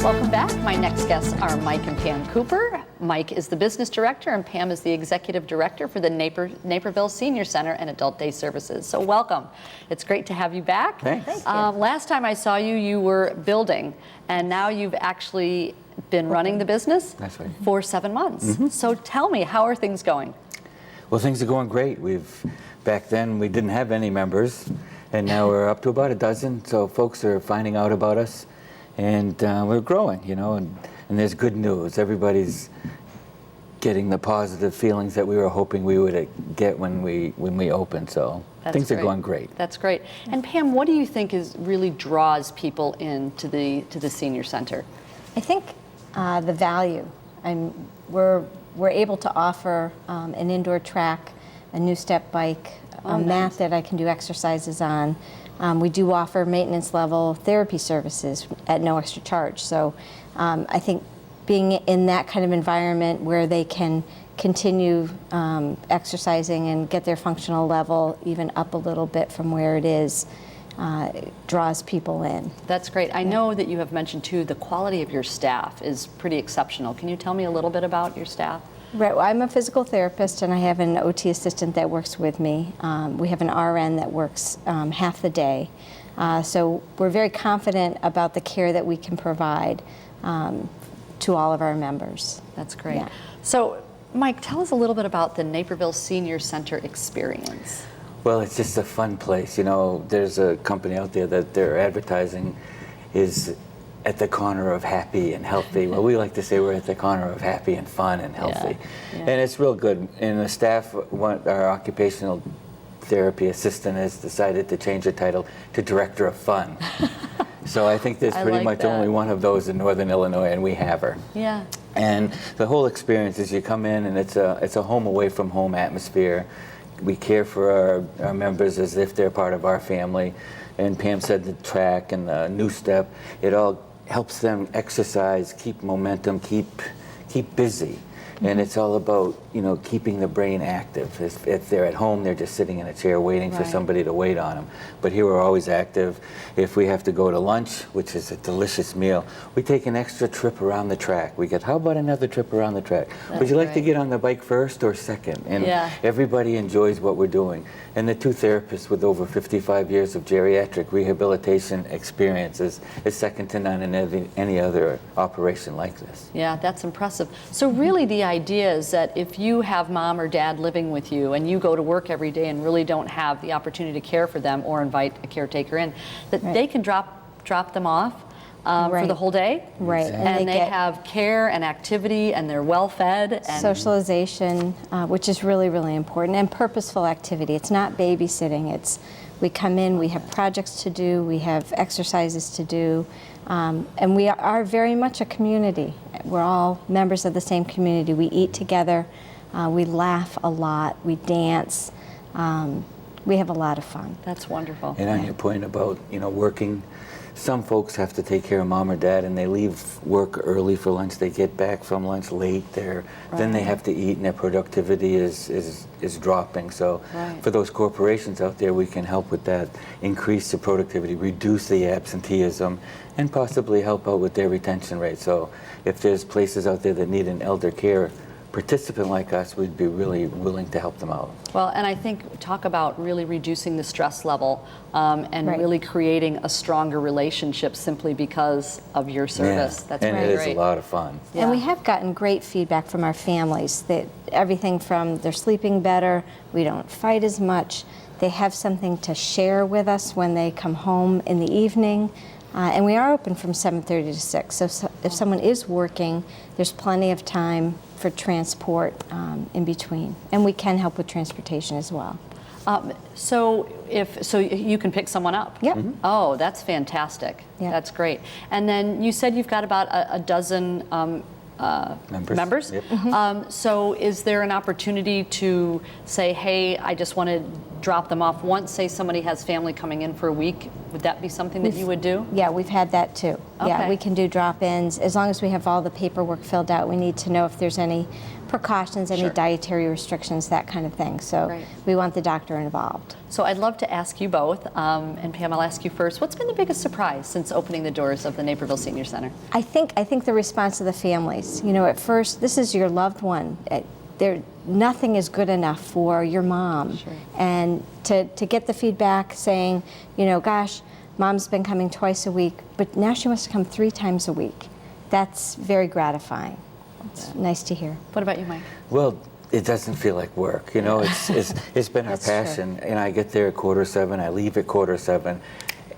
Welcome back. My next guests are Mike and Pam Cooper. Mike is the business director and Pam is the executive director for the Naperville Senior Center and Adult Day Services. So welcome. It's great to have you back. Thanks. Thank you. Last time I saw you, you were building, and now you've actually been running the business. That's right. For 7 months. So tell me, how are things going? Well, things are going great. Back then we didn't have any members, and now we're up to about a dozen. So folks are finding out about us, and we're growing, you know, and there's good news. Everybody's getting the positive feelings that we were hoping we would get when we opened. So things are going great. That's great. And Pam, what do you think really draws people into the senior center? I think the value. We're able to offer an indoor track, a new step bike, a mat that I can do exercises on. We do offer maintenance level therapy services at no extra charge. So I think being in that kind of environment where they can continue exercising and get their functional level even up a little bit from where it is draws people in. That's great. I know that you have mentioned too the quality of your staff is pretty exceptional. Can you tell me a little bit about your staff? Right. Well, I'm a physical therapist and I have an OT assistant that works with me. We have an RN that works half the day. So we're very confident about the care that we can provide to all of our members. That's great. Yeah. So, Mike, tell us a little bit about the Naperville Senior Center experience. Well, it's just a fun place. You know, there's a company out there that their advertising is at the corner of happy and healthy. Well, we like to say we're at the corner of happy and fun and healthy. Yeah. And it's real good. And the staff, our occupational therapy assistant has decided to change the title to Director of Fun. So I think there's pretty much only one of those in Northern Illinois, and we have her. Yeah. And the whole experience is you come in and it's a home away from home atmosphere. We care for our members as if they're part of our family. And Pam said the track and the new step, it all helps them exercise, keep momentum, keep busy. And it's all about, you know, keeping the brain active. If they're at home, they're just sitting in a chair waiting for somebody to wait on them. But here we're always active. If we have to go to lunch, which is a delicious meal, we take an extra trip around the track. We get, how about another trip around the track? Would you like to get on the bike first or second? And everybody enjoys what we're doing. And the two therapists with over 55 years of geriatric rehabilitation experience is second to none in any other operation like this. Yeah, that's impressive. So really the idea is that if you have mom or dad living with you and you go to work every day and really don't have the opportunity to care for them or invite a caretaker in, that they can drop them off for the whole day. Right. And they have care and activity and they're well fed. And socialization, which is really, really important, and purposeful activity. It's not babysitting. It's we come in, we have projects to do, we have exercises to do, and we are very much a community. We're all members of the same community. We eat together, we laugh a lot, we dance, we have a lot of fun. That's wonderful. And on your point about, you know, working, some folks have to take care of mom or dad and they leave work early for lunch. They get back from lunch late. Then they have to eat and their productivity is dropping. So for those corporations out there, we can help with that, increase the productivity, reduce the absenteeism, and possibly help out with their retention rate. So if there's places out there that need an elder care participant like us, we'd be really willing to help them out. Well, and I think talk about really reducing the stress level and really creating a stronger relationship simply because of your service. That's and really it great. is a lot of fun. Yeah. And we have gotten great feedback from our families that everything from they're sleeping better, we don't fight as much, they have something to share with us when they come home in the evening. And we are open from 7:30 to 6. So if someone is working, there's plenty of time for transport in between. And we can help with transportation as well. So you can pick someone up? Yep. Oh, that's fantastic. Yeah. That's great. And then you said you've got about a dozen members? Yep. So is there an opportunity to say, hey, I just want to drop them off once? Say somebody has family coming in for a week. Would that be something that you would do? Yeah, we've had that too. Okay. Yeah, we can do drop-ins as long as we have all the paperwork filled out. We need to know if there's any precautions, any Sure. dietary restrictions, that kind of thing. So Right. we want the doctor involved. So I'd love to ask you both, and Pam, I'll ask you first. What's been the biggest surprise since opening the doors of the Naperville Senior Center? I think the response of the families. You know, at first, this is your loved one. Nothing is good enough for your mom. Sure. And to get the feedback saying, you know, gosh, mom's been coming twice a week, but now she wants to come 3 times a week. That's very gratifying. It's nice to hear. What about you, Mike? Well, it doesn't feel like work, you know. It's been our That's true. passion, and I get there at 6:45, I leave at 6:45,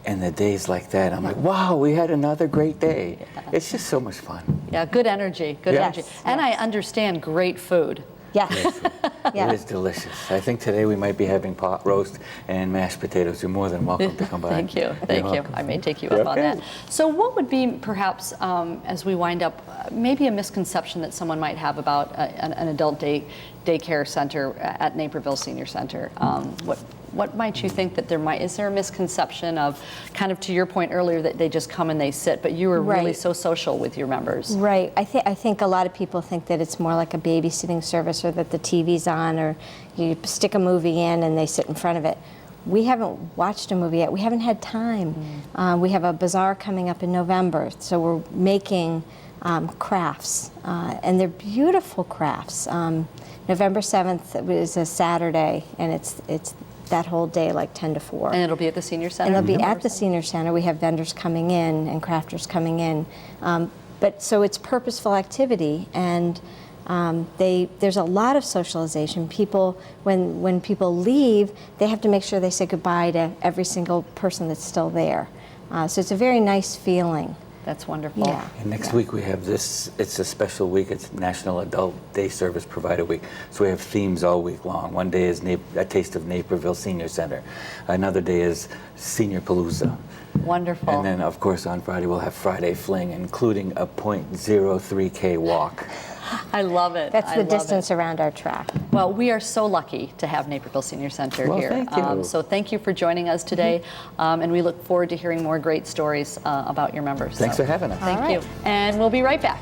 and the days like that, I'm like, wow, we had another great day. It's just so much fun. Yeah, good energy, good Yes. energy. And I understand great food. Yes. It Yeah. is delicious. I think today we might be having pot roast and mashed potatoes. You're more than welcome to come by. Thank you, You're thank you. welcome. I may take you You're up on okay. that. So what would be perhaps, as we wind up, maybe a misconception that someone might have about an adult daycare center at Naperville Senior Center? What might you think that is there a misconception of, kind of to your point earlier, that they just come and they sit, but you are really Right. so social with your members? Right. I think a lot of people think that it's more like a babysitting service, or that the TV's on, or you stick a movie in and they sit in front of it. We haven't watched a movie yet. We haven't had time. We have a bazaar coming up in November, so we're making crafts, and they're beautiful crafts. November 7th is a Saturday, and it's that whole day, like 10 to 4. And it'll be at the Senior Center? And they'll be November at the 7th? Senior Center. We have vendors coming in and crafters coming in. But so it's purposeful activity, and there's a lot of socialization. People, when people leave, they have to make sure they say goodbye to every single person that's still there. So it's a very nice feeling. That's wonderful. Yeah. And next week we have this, it's a special week, it's National Adult Day Service Provider Week. So we have themes all week long. One day is A Taste of Naperville Senior Center. Another day is Senior Palooza. Wonderful. And then, of course, on Friday we'll have Friday Fling, including a .03K walk. I love it. That's I the love distance it. around our track. Well, we are so lucky to have Naperville Senior Center Well, here. thank you. So thank you for joining us today, and we look forward to hearing more great stories about your members. Thanks So for having us. Thank All right. you. And we'll be right back.